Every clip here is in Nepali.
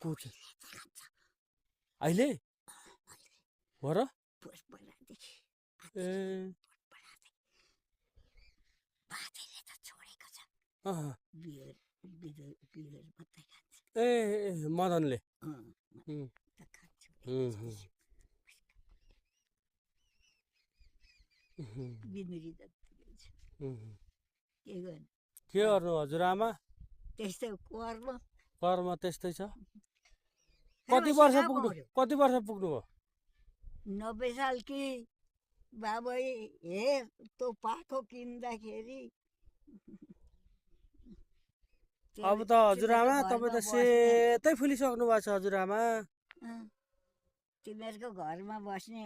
को चाहिँ अहिले हो र ए ए मदनले के गर्नु हजुरआमा त्यस्तै कर्म त्यस्तै छ कति वर्ष पुग्नु भयो 90 साल कि बाबै हे त्यो पाखो किन्दाखेरि अब त हजुरआमा तपाईँ त सेतै फुलिसक्नु भएको छ हजुरआमा तिमीहरूको घरमा बस्ने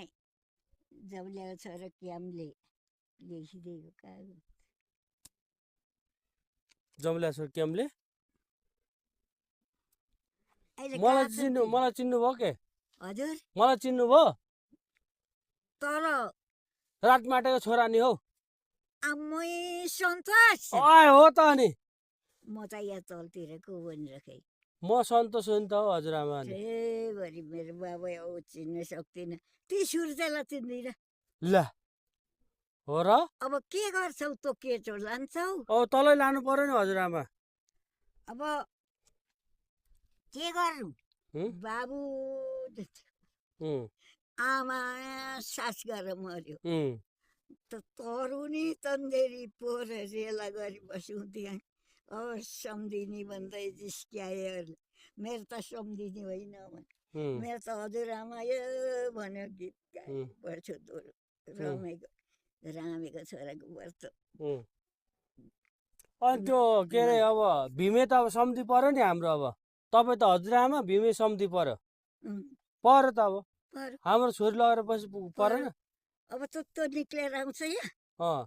जौल्याको छोरा क्यामले लेखिदिएको कागज जौल्या छोरा क्यामले मलाई चिन्नु भयो के हजुर मलाई चिन्नु भयो तर रातमाटेको छोरा नि हौ आमै सन्तोष हो त अनि म त यहाँ तलतिरको भनेर खै म सन्तोष हो नि त हौ हजुरआमा भरि मेरो बाबा औ चिन्न सक्दिनँ ती सुर्तेलाई चिन्दिनँ ल हो र अब के गर्छौ तँ केटो लान्छौ तलै लानु पर्यो नि हजुरआमा अब के गर्नु बाबु आमा सास गरेर मर्यो त तरुनी तन्देरी पोर रेला गरी बस्यौँ त्यहाँ सम्धिनी भन्दै जिस्क्यायो मेरो त सम्धिनी होइन मेरो त हजुरआमा यो भन्यो गीत गाए पढ्छु रामेको छोराको व्रत अनि त्यो के अरे अब भीमे त अब सम्धि पर्यो नि हाम्रो अब तपाईँ त हजुरआमा भीमे सम्धि पर्यो त अब हाम्रो छोरी लगेर पछि परेन अब त निक्लेर आउँछ यहाँ